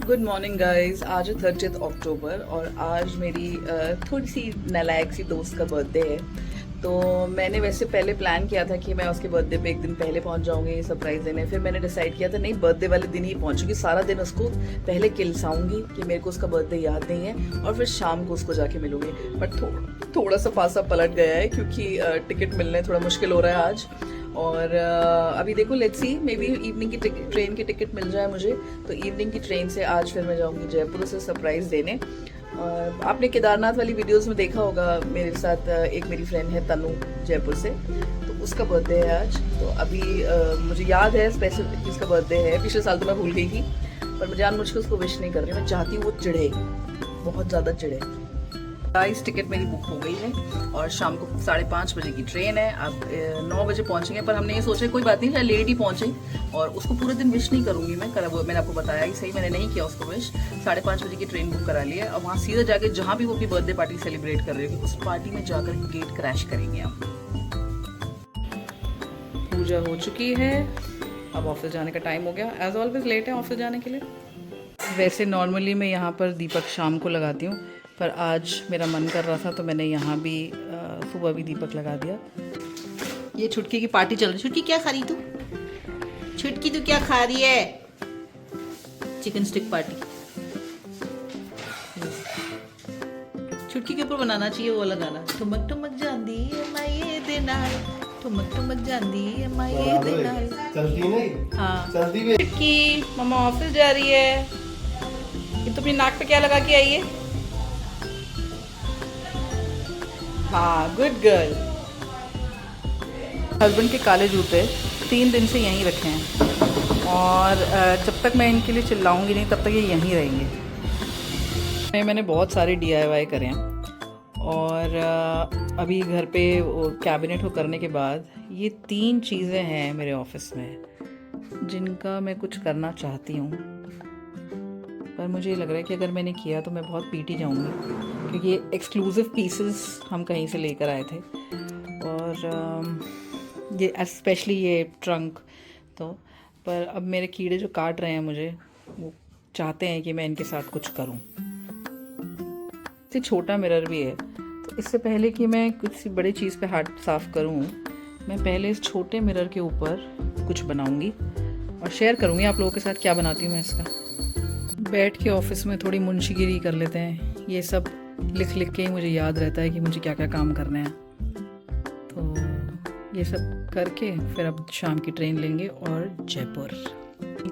Good morning guys. आज है 30 अक्टूबर और आज मेरी थोड़ी सी नालायक सी दोस्त का बर्थडे है। तो मैंने वैसे पहले प्लान किया था कि मैं उसके बर्थडे पे एक दिन पहले पहुंच जाऊंगी सरप्राइज देने। फिर मैंने डिसाइड किया था नहीं, बर्थडे वाले दिन ही पहुंचूंगी, सारा दिन उसको पहले किलसाऊंगी कि मेरे को उसका बर्थडे याद नहीं है और फिर शाम को उसको जाके मिलूंगी। बट थोड़ा सा पासा पलट गया है क्योंकि टिकट मिलने थोड़ा मुश्किल हो रहा है आज। और अभी देखो, let's see, may be evening की ट्रेन की टिकट मिल जाए मुझे, तो इवनिंग की ट्रेन से आज फिर मैं जाऊंगी जयपुर से सरप्राइज़ देने। और आपने केदारनाथ वाली वीडियोस में देखा होगा, मेरे साथ एक मेरी फ्रेंड है तनु जयपुर से, तो उसका बर्थडे है आज। तो अभी मुझे याद है स्पेसिफिक किसका बर्थडे है, पिछले साल तो मैं भूल गई थी, पर मैं जानबूझ के उसको विश नहीं कर रही। मैं चाहती हूँ वो चिढ़े, बहुत ज़्यादा चिढ़े। गाइस, टिकट मेरी बुक हो गई है और शाम को 5:30 बजे की ट्रेन है। अब 9 बजे पहुंचेंगे, पर हमने ये सोचा कोई बात नहीं, लेट ही पहुंचे और उसको पूरे दिन विश नहीं करूंगी मैं। मैंने आपको बताया ही सही, मैंने नहीं किया उसको विश। 5:30 बजे की ट्रेन बुक करा ली है और वहाँ सीधा जाके जहाँ भी वो अपनी बर्थडे पार्टी सेलिब्रेट कर रही होगी, उस पार्टी में जाकर गेट क्रैश करेंगे हम। पूजा हो चुकी है, अब ऑफिस जाने का टाइम हो गया। एज ऑलवेज लेट है ऑफिस जाने के लिए। वैसे नॉर्मली मैं यहाँ पर दीपक शाम को लगाती हूँ, पर आज मेरा मन कर रहा था तो मैंने यहाँ भी सुबह भी दीपक लगा दिया। ये छुटकी की पार्टी चल रही। छुटकी क्या खा रही तू? छुटकी तू क्या खा रही है? Chicken stick party. छुटकी के ऊपर बनाना चाहिए वो वाला गाना, ठुमक ठुमक जांदी माये दे नाल, ठुमक ठुमक जांदी माये दे नाल। चलती नहीं? हाँ चलती भी। छुटकी, मम्मा ऑफिस जा रही है। ये तो अपनी नाक पे क्या लगा के आई है? हाँ, गुड गर्ल। हस्बैंड के काले जूते 3 दिन से यहीं रखे हैं और जब तक मैं इनके लिए चिल्लाऊंगी नहीं तब तक ये यहीं रहेंगे। मैंने बहुत सारे DIY करे हैं और अभी घर पे कैबिनेट हो करने के बाद ये 3 चीज़ें हैं मेरे ऑफिस में जिनका मैं कुछ करना चाहती हूँ, पर मुझे लग रहा है कि अगर मैंने किया तो मैं बहुत पीटी जाऊंगी, क्योंकि ये एक्सक्लूसिव पीसेस हम कहीं से लेकर आए थे और ये स्पेशली ये ट्रंक। तो पर अब मेरे कीड़े जो काट रहे हैं मुझे, वो चाहते हैं कि मैं इनके साथ कुछ करूं। इससे छोटा मिरर भी है, तो इससे पहले कि मैं किसी बड़ी चीज़ पे हाथ साफ करूं, मैं पहले इस छोटे मिरर के ऊपर कुछ बनाऊंगी और शेयर करूंगी आप लोगों के साथ क्या बनाती हूँ मैं इसका। बैठ के ऑफिस में थोड़ी मुंशीगिरी कर लेते हैं। ये सब लिख लिख के ही मुझे याद रहता है कि मुझे क्या क्या काम करने हैं। तो ये सब करके फिर अब शाम की ट्रेन लेंगे और जयपुर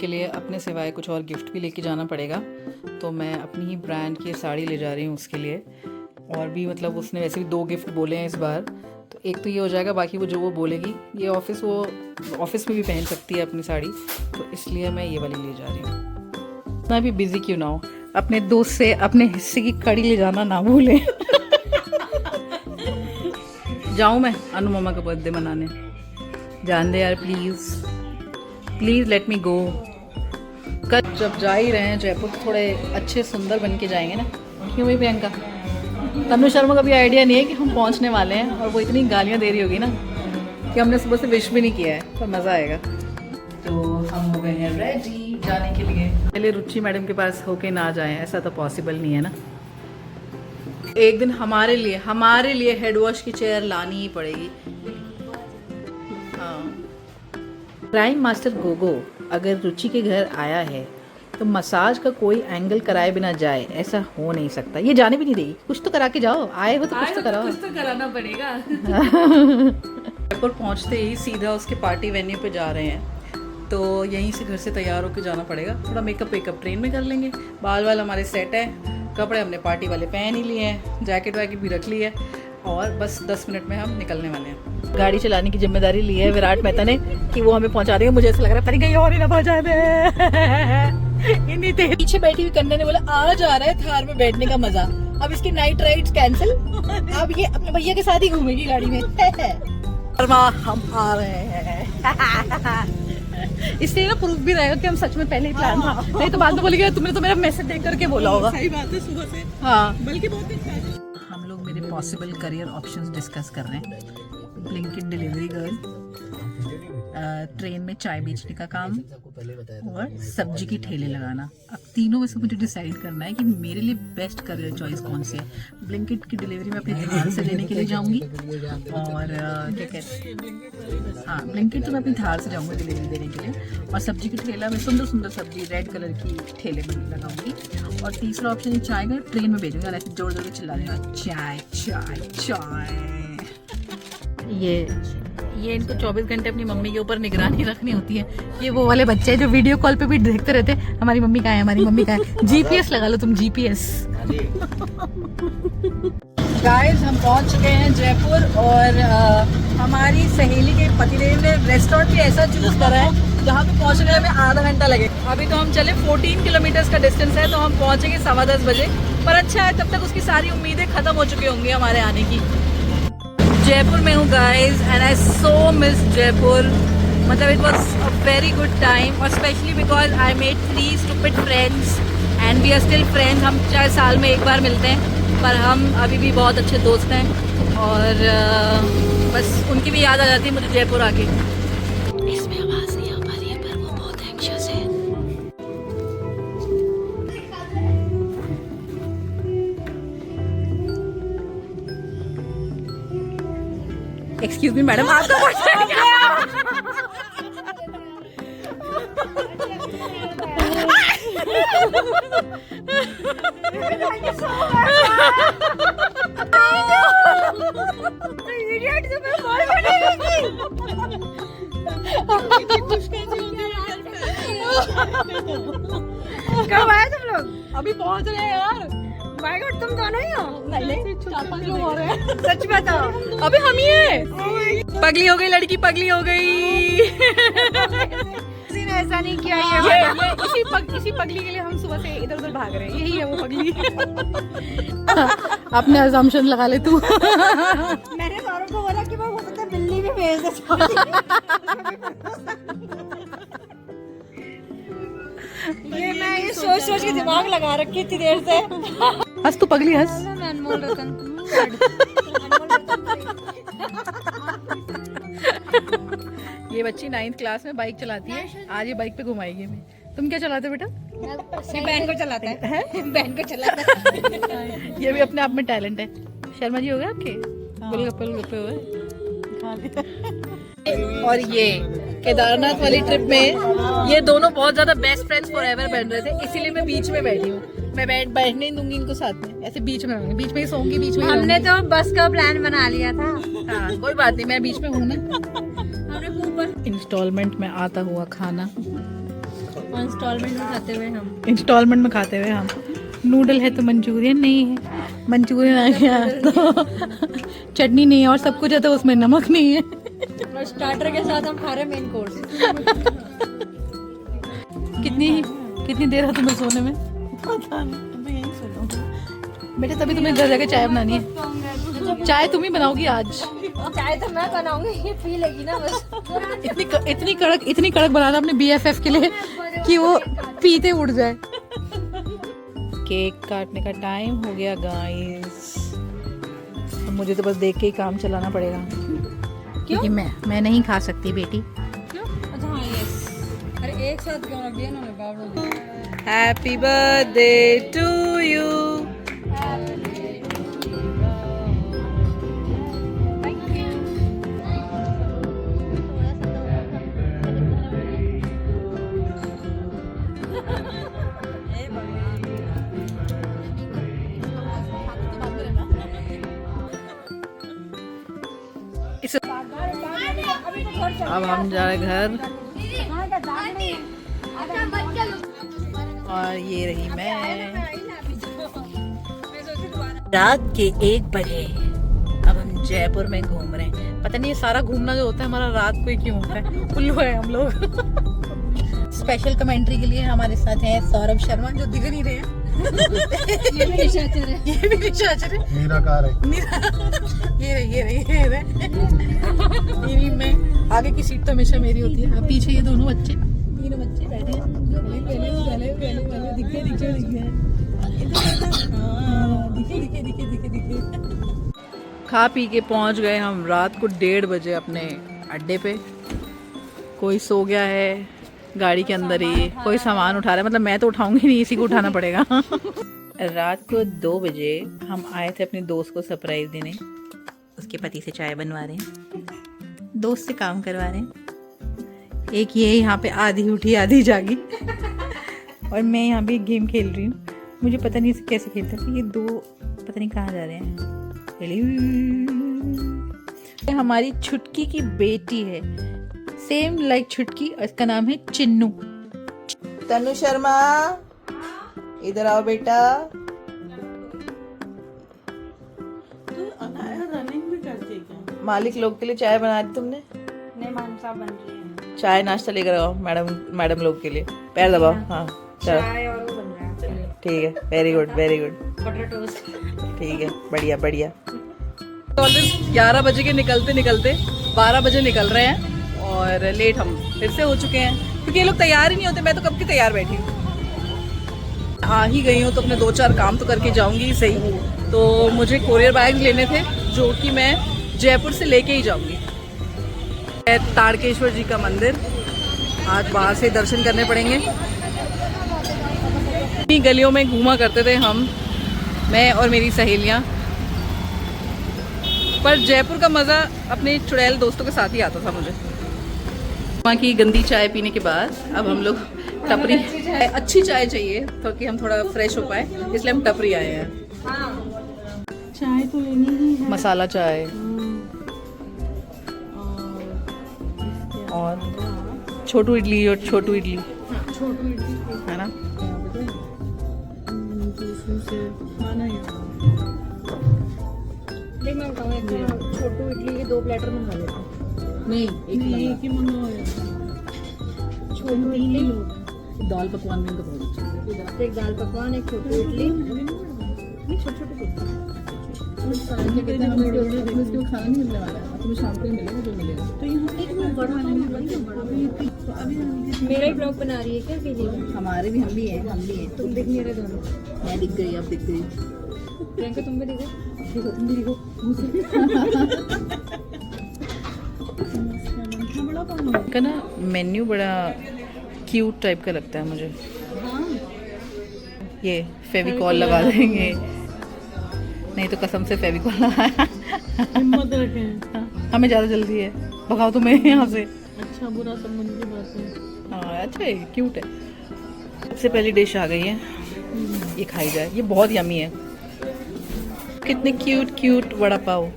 के लिए अपने सिवाय कुछ और गिफ्ट भी लेके जाना पड़ेगा। तो मैं अपनी ही ब्रांड की साड़ी ले जा रही हूँ उसके लिए। और भी मतलब उसने वैसे भी 2 गिफ्ट बोले हैं इस बार, तो एक तो ये हो जाएगा, बाकी वो जो वो बोलेगी ये ऑफिस में भी पहन सकती है अपनी साड़ी, तो इसलिए मैं ये वाली ले जा रही हूँ। इतना भी बिजी क्यों ना हो, अपने दोस्त से अपने हिस्से की कड़ी ले जाना ना भूलें। जाऊँ मैं अनु मामा का बर्थडे मनाने? जान दे यार, प्लीज़ लेट मी गो। कल जब जा ही रहे हैं जयपुर, थोड़े अच्छे सुंदर बन के जाएंगे ना, क्यों भाई प्रियंका? तनु शर्मा का भी आइडिया नहीं है कि हम पहुंचने वाले हैं और वो इतनी गालियां दे रही होगी ना कि हमने सुबह से विश भी नहीं किया है, पर मज़ा आएगा। तो हम हो गए हैं रेडी जाने के लिए। पहले रुचि मैडम के पास होके ना जाएं, ऐसा तो पॉसिबल नहीं है ना। एक दिन हमारे लिए हेड वॉश की चेयर लानी ही पड़ेगी। हाँ, क्राइम मास्टर गोगो अगर रुचि के घर आया है तो मसाज का कोई एंगल कराए बिना जाए, ऐसा हो नहीं सकता। ये जाने भी नहीं देगी, कुछ तो करा के जाओ। आए हो तो कुछ तो कराओ, कुछ तो कराना पड़ेगा। एयरपोर्ट पहुंचते ही सीधा उसके पार्टी वेन्यू पे जा रहे हैं, तो यहीं से घर से तैयार होकर जाना पड़ेगा। थोड़ा मेकअप ट्रेन में कर लेंगे। बाल हमारे सेट है, कपड़े हमने पार्टी वाले पहन ही लिए हैं, जैकेट वैकेट भी रख ली है और बस 10 मिनट में हम निकलने वाले हैं। गाड़ी चलाने की जिम्मेदारी ली है विराट मेहता ने कि वो हमें पहुंचा देंगे। मुझे ऐसा लग रहा है पता कहीं और ही ना पहुंचा दे। इन्हीं पीछे बैठी हुई कन्या ने बोला आ जा रहा है थार में बैठने का मजा, अब इसकी नाइट राइड्स कैंसिल, अब ये अपने भैया के साथ ही घूमेगी गाड़ी में। हम आ रहे हैं। इससे ना प्रूफ भी रहेगा कि हम सच में पहले ही प्लान था, नहीं तो बाद में बोलेगा तुमने तो मेरा मैसेज देख करके बोला होगा। सही बात है, सुबह से। हाँ, बल्कि बहुत हम लोग मेरे पॉसिबल करियर ऑप्शंस डिस्कस कर रहे हैं। ब्लिंकिट डिलीवरी गर्ल, ट्रेन में चाय बेचने का काम और सब्जी की ठेले लगाना। अब तीनों में से मुझे डिसाइड करना है कि मेरे लिए बेस्ट करियर चॉइस कौन सी है। ब्लिंकिट की डिलीवरी मैं अपनी धार से लेने के लिए जाऊंगी और क्या कहते हैं, हाँ ब्लिंकिट तो मैं अपनी धार से जाऊंगी डिलीवरी देने के लिए, और सब्जी की ठेला में सुंदर सुंदर सब्जी रेड कलर की ठेले में लगाऊंगी। और तीसरा ऑप्शन है चाय का, ट्रेन में भेजूंगा, ऐसे जोर जोर के चिल्ला देगा चाय चाय चाय। ये इनको 24 घंटे अपनी मम्मी के ऊपर निगरानी रखनी होती है। ये वो वाले बच्चे हैं जो वीडियो कॉल पे भी देखते रहते हैं हमारी मम्मी कहाँ है, हमारी मम्मी कहाँ है। जीपीएस लगा लो तुम, जीपीएस। गाइस हम पहुंच चुके हैं जयपुर और हमारी सहेली के पतिदेव ने रेस्टोरेंट भी ऐसा चूज करा है जहाँ पे पहुंचने में आधा घंटा लगे। अभी तो हम चले 14 किलोमीटर का डिस्टेंस है, तो हम पहुंचेंगे 10:15 बजे, पर अच्छा है तब तक उसकी सारी उम्मीदें खत्म हो चुकी होंगी हमारे आने की। जयपुर में हूँ guys and I so miss Jaipur. मतलब it was a very good time, और specially because I made 3 stupid friends and we are still friends. हम चाहे साल में एक बार मिलते हैं पर हम अभी भी बहुत अच्छे दोस्त हैं, और बस उनकी भी याद आ जाती है मुझे जयपुर आके। इसमें आवाज़ नहीं आ पा रही है पर वो बहुत एंग्शियस है। एक्सक्यूज मी मैडम, आपका कब आए तुम लोग? अभी पहुंच रहे हैं यार। माय गॉड, तुम दोनों ही हो? नहीं 4-5 लोग और हैं। सच बताओ। अबे हम ही हैं। पगली हो गई लड़की, पगली हो गई। किसी ने ऐसा नहीं किया इसी पगली के लिए हम सुबह से इधर उधर भाग रहे हैं। यही है वो पगली। अपने अजम्पशन लगा ले तू। मैंने सौरभ को बोला कि मैं हो सकता है बिल्ली भी भेज दे। ये सोच के दिमाग लगा रखी इतनी देर से। हंस तू पगली, हंस। अनमोल रतन। ये बच्ची 9th क्लास में बाइक चलाती है। आज ये बाइक पे घुमाएगी हमें। तुम क्या चलाते हो बेटा? बहन को चलाता है। बहन को चलाता है। ये भी अपने आप में टैलेंट है। शर्मा जी हो गए आपके? गोलगप्पे हो गए। और ये केदारनाथ वाली ट्रिप में ये दोनों बहुत ज्यादा बेस्ट फ्रेंड्स फॉरएवर बन रहे थे, इसीलिए मैं बीच में बैठी हूँ। मैं बैठने नहीं दूंगी इनको साथ में, ऐसे बीच में रहूंगी, बीच में ही सोऊंगी, बीच में ही हमने तो बस का प्लान बना लिया था। हाँ कोई बात नहीं, मैं बीच में हूँ ना। इंस्टॉलमेंट में आता हुआ खाना, इंस्टॉलमेंट में खाते हुए हम। नूडल है तो मंचूरियन नहीं है, मंचूरियन आ गया तो चटनी नहीं है, और सब कुछ है तो उसमें नमक नहीं है। और स्टार्टर के साथ हम खा रहे मेन कोर्स। कितनी देर है तुम्हें सोने में? पता नहीं, यहीं सो जाऊंगी बेटा। तभी तुम्हें घर जाके चाय बनानी है। चाय तुम ही बनाओगी आज? चाय तो मैं बनाऊंगी, ये पी लेगी ना बस। इतनी कड़क बनाना अपने BFF के लिए कि वो पीते उड़ जाए। केक काटने का टाइम हो गया गाइस। मुझे तो बस देख के ही काम चलाना पड़ेगा, क्योंकि मैं नहीं खा सकती बेटी। क्यों? अच्छा हाँ, यस। अरे एक साथ क्यों रख दिया इन्होंने? बाबू हैप्पी बर्थडे टू यू। अब हम जा रहे घर, और ये रही मैं। रात के 1 बजे अब हम जयपुर में घूम रहे हैं। पता नहीं ये सारा घूमना जो होता है हमारा रात को ही क्यों होता है। उल्लू है हम लोग। स्पेशल कमेंट्री के लिए हमारे साथ हैं सौरभ शर्मा, जो दिख नहीं रहे हैं। ये भी निशाचर है। ये भी निशाचर है। मेरा कार है। ये रही। मैं आगे की सीट तो हमेशा मेरी होती है। अब पीछे ये तीनों बच्चे बैठे हैं। पहले दिखे। खा पी के पहुंच गए हम रात को 1:30 बजे अपने अड्डे पे। कोई सो गया है गाड़ी के अंदर ही, कोई सामान उठा रहा है, मतलब मैं तो उठाऊंगी नहीं, इसी को उठाना पड़ेगा। रात को 2 बजे हम आए थे अपने दोस्त को सरप्राइज देने। उसके पति से चाय बनवा रहे हैं, दोस्त से काम करवा रहे हैं। एक ये यहाँ पे आधी उठी आधी जागी और मैं यहाँ पे गेम खेल रही हूँ। मुझे पता नहीं इसे कैसे खेलते हैं। ये दो पता नहीं कहाँ जा रहे हैं। हमारी छुटकी की बेटी है, सेम लाइक छुटकी, इसका नाम है चिन्नू। तनु शर्मा इधर आओ बेटा। मालिक लोग के लिए चाय बना दी तुमने? नहीं मैम साहब बन रही है चाय नाश्ता लेकर आओ मैडम लोग के लिए। पैर दबाओ। हाँ चलो चाय और वो बन रहा है ठीक है, very good very good, butter toast. ठीक है, बढ़िया बढ़िया। 11 बजे के निकलते निकलते 12 बजे निकल रहे हैं और लेट हम फिर से हो चुके हैं, क्योंकि ये लोग तैयार ही नहीं होते। मैं तो कब की तैयार बैठी हूँ, आ ही गई हूँ तो अपने 2-4 काम तो करके जाऊंगी ही सही। तो मुझे कोरियर बैग्स लेने थे जो कि मैं जयपुर से लेके ही जाऊंगी। ताड़केश्वर जी का मंदिर आज बाहर से दर्शन करने पड़ेंगे। इन्हीं गलियों में घूमा करते थे हम, मैं और मेरी सहेलियाँ। पर जयपुर का मज़ा अपने चुड़ैल दोस्तों के साथ ही आता था मुझे। वहाँ की गंदी चाय पीने के बाद अब हम लोग टपरी, अच्छी चाय चाहिए ताकि हम थोड़ा फ्रेश हो पाए, इसलिए हम टपरी आए हैं। चाय तो लेनी ही है। मसाला चाय और छोटू इडली छोटू इडली है ना। देख मैं बताऊँ, एक छोटू इडली के 2 प्लेटर मंगा लेते हैं। नहीं एक ही मंगाओ। छोटू इडली दाल पकवान में इनका बहुत अच्छा है। एक दाल पकवान, एक छोटू इडली, नहीं छोटे छोटे खाना नहीं मिलने वाला है, तुम्हें शाम को ही मिलेगा जो मिलेगा। तो यहाँ एक में बड़ा मेरा ही ब्लॉग बना रही है क्या वीडियो? हमारे भी, हम भी हैं। तुम दिख नहीं रहे दोनों। मैं दिख गई, अब दिख गई। प्रियंका तुम भी दिखो। देखो तुम भी देखो। का ना मेन्यू बड़ा क्यूट टाइप का लगता है मुझे। ये फेविकॉल लगा देंगे, नहीं तो कसम से फेविकॉल लगाया। हिम्मत रखें। हमें ज़्यादा जल्दी है, भगाओ तुम्हें यहाँ से। अच्छा बुरा संबंध की बात है। हाँ अच्छा है, क्यूट है। सबसे पहली डिश आ गई है, ये खाई जाए। ये बहुत यमी है। कितने क्यूट वड़ा पाव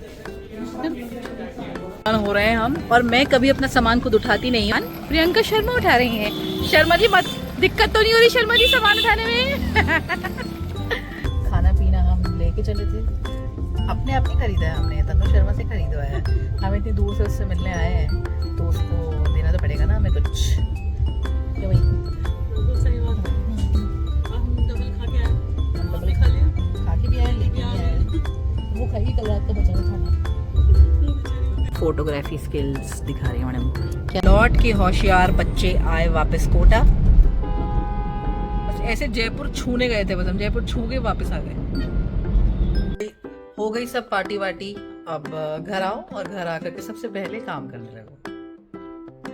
हो रहे हैं हम, और मैं कभी अपना सामान खुद उठाती नहीं हूँ। प्रियंका शर्मा उठा रही हैं। शर्मा जी मत, दिक्कत तो नहीं हो रही शर्मा जी सामान उठाने में? खाना पीना हम लेके चले थे, अपने आप नहीं खरीदा है हमने, तनु शर्मा से खरीदवाया है। हम इतनी दूर से उससे मिलने आए हैं तो उसको देना तो पड़ेगा ना हमें कुछ। क्यों भाई? सही बात है। हम डबल खा के आए, खा लिया, खा के भी आए, लेके भी आए। वो खाएगी, कल रात का बचा हुआ खाना। फोटोग्राफी स्किल्स दिखा रही है मैडम। क्या लौट के होशियार बच्चे आए वापस कोटा। बस ऐसे जयपुर छूने गए थे, बस हम जयपुर छू के वापस आ गए। हो गई सब पार्टी वार्टी, अब घर आओ और घर आकर के सबसे पहले काम करने लगो।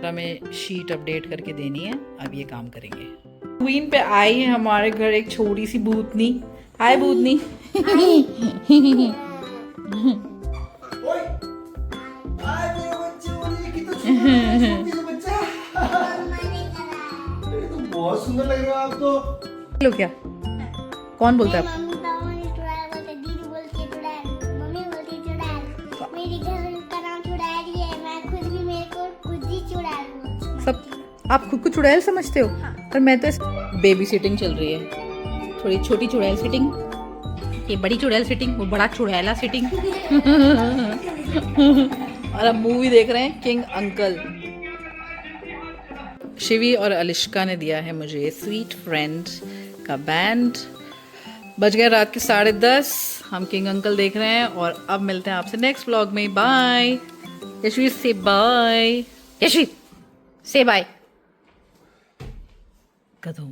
हमें शीट अपडेट करके देनी है, अब ये काम करेंगे। क्वीन पे आई है हमारे घर एक छोटी सी भूतनी। हाय भूतनी। बहुत सुंदर लग रहे हो आप तो। लो क्या, कौन बोलता है? मम्मी पापा मुझे चुड़ैल बोलते, दीदी बोलती है चुड़ैल, मम्मी बोलती है चुड़ैल, मेरी घर का नाम चुड़ैल ही है। मैं खुद भी मेरे को खुद ही चुड़ैल बोलती हूँ। सब आप खुद को चुड़ैल समझते हो? पर मैं तो बेबी सिटिंग चल रही है, थोड़ी छोटी चुड़ैल सिटिंग, ये बड़ी चुड़ैल सिटिंग, वो बड़ा चुड़ैला सिटिंग। और अब मूवी देख रहे हैं किंग अंकल। शिवी और अलिश्का ने दिया है मुझे स्वीट फ्रेंड का बैंड। बज गए रात के 10:30, हम किंग अंकल देख रहे हैं और अब मिलते हैं आपसे नेक्स्ट व्लॉग में। बाय। यशवी से बाय। यशवी से बाय। गधों।